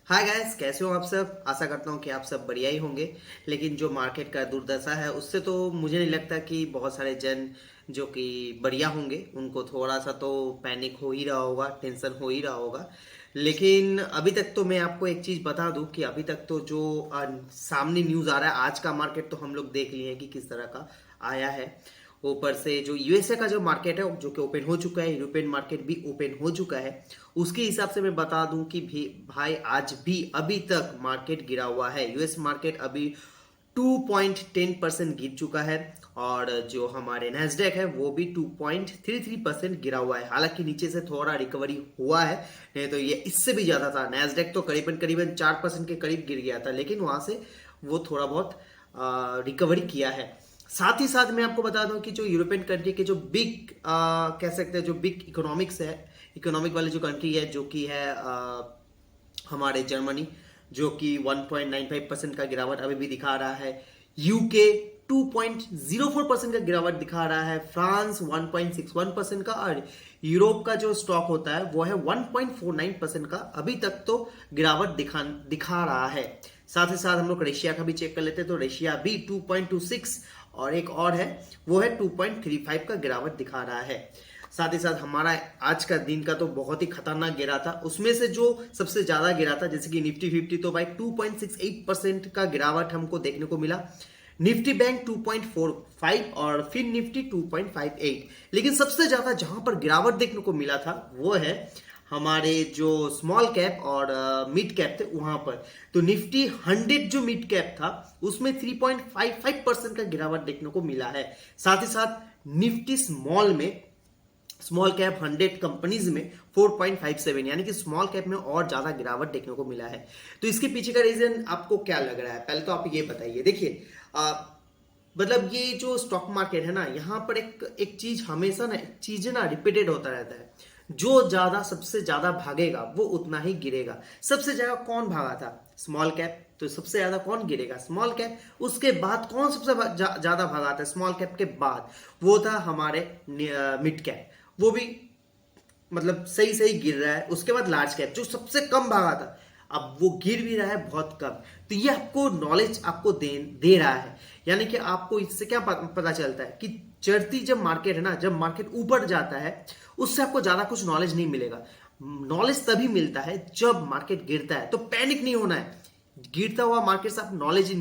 Hi guys, कैसे हो आप सब। आशा करता हूँ कि आप सब बढ़िया ही होंगे। लेकिन जो मार्केट का दुर्दशा है उससे तो मुझे नहीं लगता कि बहुत सारे जन जो कि बढ़िया होंगे उनको थोड़ा सा तो पैनिक हो ही रहा होगा, टेंशन हो ही रहा होगा। लेकिन अभी तक तो मैं आपको एक चीज़ बता दूं कि अभी तक तो जो सामने न्यूज़ आ रहा है, आज का मार्केट तो हम लोग देख लिए हैं कि किस तरह का आया है। ऊपर से जो यूएसए का जो मार्केट है जो कि ओपन हो चुका है, यूरोपियन मार्केट भी ओपन हो चुका है। उसके हिसाब से मैं बता दूं कि भी भाई आज भी अभी तक मार्केट गिरा हुआ है। यूएस मार्केट अभी 2.10% गिर चुका है। और जो हमारे नैस्डैक है वो भी 2.33% गिरा हुआ है। हालांकि नीचे से थोड़ा रिकवरी हुआ है, नहीं तो ये इससे भी ज्यादा था। नैस्डैक तो करीबन करीबन 4% के करीब गिर गया था, लेकिन वहां से वो थोड़ा बहुत रिकवरी किया है। साथ ही साथ मैं आपको बता दूं कि जो यूरोपियन कंट्री के जो बिग कह सकते हैं जो बिग इकोनॉमिक्स है, इकोनॉमिक वाली जो कंट्री है जो कि है हमारे जर्मनी, जो कि 1.95% का गिरावट अभी भी दिखा रहा है। यूके 2.04% का गिरावट दिखा रहा है। फ्रांस 1.61% का। और यूरोप का जो स्टॉक होता है वो है 1.49% का। अभी तक तो गिरावट दिखा रहा है। साथ ही साथ हम लोग रशिया का भी चेक कर लेते हैं, तो रशिया भी 2.26 और एक और है वो है 2.35 का गिरावट दिखा रहा है। साथ ही साथ हमारा आज का दिन का तो बहुत ही खतरनाक गिरा था। उसमें से जो सबसे ज्यादा गिरा था जैसे कि निफ्टी 50, तो भाई 2.68% का गिरावट हमको देखने को मिला। निफ्टी बैंक 2.45 और फिर निफ्टी 2.58। लेकिन सबसे ज्यादा जहां पर गिरावट देखने को मिला था वो है हमारे जो स्मॉल कैप और मिड कैप थे वहां पर। तो निफ्टी 100 जो मिड कैप था उसमें 3.55% का गिरावट देखने को मिला है। साथ ही साथ निफ्टी स्मॉल कैप 100 कंपनीज में 4.57, यानी कि स्मॉल कैप में और ज्यादा गिरावट देखने को मिला है। तो इसके पीछे का रीजन आपको क्या लग रहा है, पहले तो आप ये बताइए। देखिए मतलब ये जो स्टॉक मार्केट है ना, यहाँ पर एक एक चीज हमेशा ना, चीजें ना रिपीटेड होता रहता है। जो ज्यादा सबसे ज्यादा भागेगा वो उतना ही गिरेगा। सबसे ज्यादा कौन भागा था? Small cap. तो सबसे ज्यादा कौन गिरेगा? Small cap. उसके बाद कौन सबसे ज्यादा भागा था? स्मॉल कैप के बाद वो था हमारे मिड कैप। वो भी मतलब सही सही गिर रहा है। उसके बाद लार्ज कैप जो सबसे कम भागा था, अब वो गिर भी रहा है बहुत कम। तो ये आपको नॉलेज आपको दे रहा है। यानी कि आपको इससे क्या पता चलता है कि चढ़ती जब मार्केट है ना, जब मार्केट ऊपर जाता है उससे आपको ज्यादा कुछ नॉलेज नहीं मिलेगा। नॉलेज तभी मिलता है जब मार्केट गिरता है। तो पैनिक नहीं होना है। गिरता हुआ मार्केट से आप नॉलेज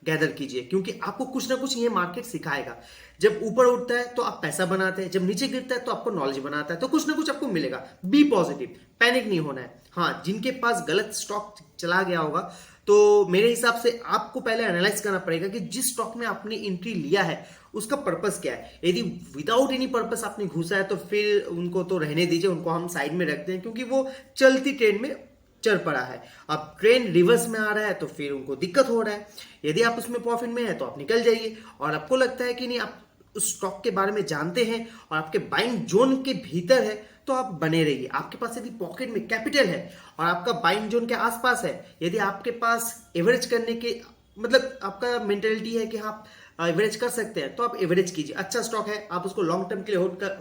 गैदर कीजिए, क्योंकि आपको कुछ ना कुछ ये मार्केट सिखाएगा। जब ऊपर उठता है तो आप पैसा बनाते हैं, जब नीचे गिरता है तो आपको नॉलेज बनाता है। तो कुछ ना कुछ आपको मिलेगा। बी पॉजिटिव, पैनिक नहीं होना है। हाँ, जिनके पास गलत स्टॉक चला गया होगा तो मेरे हिसाब से आपको पहले एनालाइज करना पड़ेगा कि जिस स्टॉक में आपने एंट्री लिया है उसका पर्पस क्या है। यदि विदाउट एनी पर्पस आपने घुसा है तो फिर उनको तो रहने दीजिए, उनको हम साइड में रखते हैं, क्योंकि वो चलती ट्रेंड में चल पड़ा है। अब ट्रेंड रिवर्स में आ रहा है तो फिर उनको दिक्कत हो रहा है। यदि आप उसमें प्रॉफिट में है तो आप निकल जाइए। और आपको लगता है कि नहीं, आप उस स्टॉक के बारे में जानते हैं और आपके बाइंग जोन के भीतर है, तो आप बने रहिए। आपके पास यदि पॉकेट में कैपिटल है और आपका बाइंग जोन के आसपास है, यदि आपके पास एवरेज करने के मतलब आपका मेंटेलिटी है कि आप एवरेज कर सकते हैं, तो आप एवरेज कीजिए। अच्छा स्टॉक है, आप उसको लॉन्ग टर्म के लिए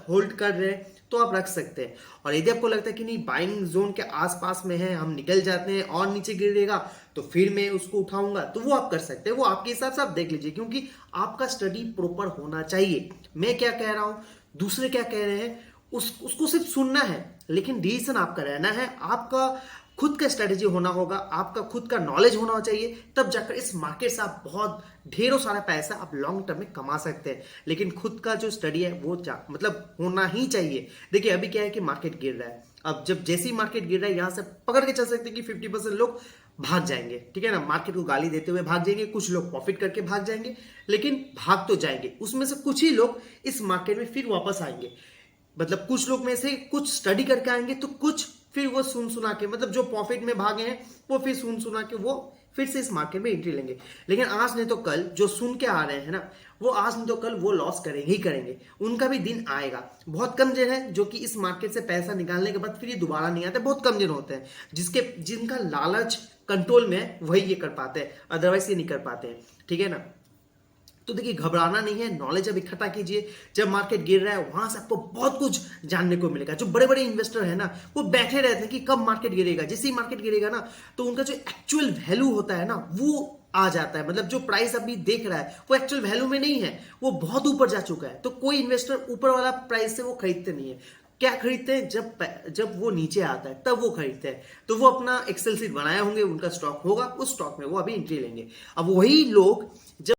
होल्ड कर रहे हैं, तो आप रख सकते हैं। और यदि आपको लगता है कि नहीं, बाइंग जोन के आसपास में है, हम निकल जाते हैं और नीचे गिरेगा तो फिर मैं उसको उठाऊंगा, तो वो आप कर सकते हैं। वो आपके हिसाब से आप देख लीजिए, क्योंकि आपका स्टडी प्रॉपर होना चाहिए। मैं क्या कह रहा हूं, दूसरे क्या कह रहे हैं, उसको सिर्फ सुनना है, लेकिन डिसीजन आपका रहना है। आपका खुद का स्ट्रेटेजी होना होगा, आपका खुद का नॉलेज होना चाहिए, तब जाकर इस मार्केट से आप बहुत ढेरों सारा पैसा आप लॉन्ग टर्म में कमा सकते हैं। लेकिन खुद का जो स्टडी है वो मतलब होना ही चाहिए। देखिए अभी क्या है कि मार्केट गिर रहा है। अब जब जैसी मार्केट गिर रहा है, यहां से पकड़ के चल सकते हैं कि 50% लोग भाग जाएंगे, ठीक है ना, मार्केट को गाली देते हुए भाग जाएंगे। कुछ लोग प्रॉफिट करके भाग जाएंगे, लेकिन भाग तो जाएंगे। उसमें से कुछ ही लोग इस मार्केट में फिर वापस आएंगे। मतलब कुछ लोग में से कुछ स्टडी करके आएंगे, तो कुछ फिर वो सुन सुना के, मतलब जो प्रॉफिट में भागे हैं वो फिर सुन सुना के वो फिर से इस मार्केट में एंट्री लेंगे। लेकिन आज नहीं तो कल जो सुन के आ रहे हैं ना, वो आज नहीं तो कल वो लॉस करेंगे ही करेंगे। उनका भी दिन आएगा। बहुत कम जन है जो कि इस मार्केट से पैसा निकालने के बाद फिर ये दोबारा नहीं आते। बहुत कम जन होते हैं जिनका लालच कंट्रोल में है, वही ये कर पाते हैं, अदरवाइज ये नहीं कर पाते हैं, ठीक है ना। तो देखिए घबराना नहीं है, नॉलेज अब इकट्ठा कीजिए। जब मार्केट गिर रहा है वहां से आपको बहुत कुछ जानने को मिलेगा। जो बड़े बड़े इन्वेस्टर है ना, वो बैठे रहते हैं कि कब मार्केट गिरेगा, जैसे ही मार्केट गिरेगा ना तो उनका जो एक्चुअल वैल्यू होता है ना वो आ जाता है। मतलब जो प्राइस अभी देख रहा है वो एक्चुअल वैल्यू में नहीं है, वो बहुत ऊपर जा चुका है। तो कोई इन्वेस्टर ऊपर वाला प्राइस से वो खरीदते नहीं है। क्या खरीदते हैं, जब वो नीचे आता है तब वो खरीदते हैं। तो वो अपना एक्सेल सीट बनाए होंगे, उनका स्टॉक होगा, उस स्टॉक में वो अभी एंट्री लेंगे। अब वही लोग जब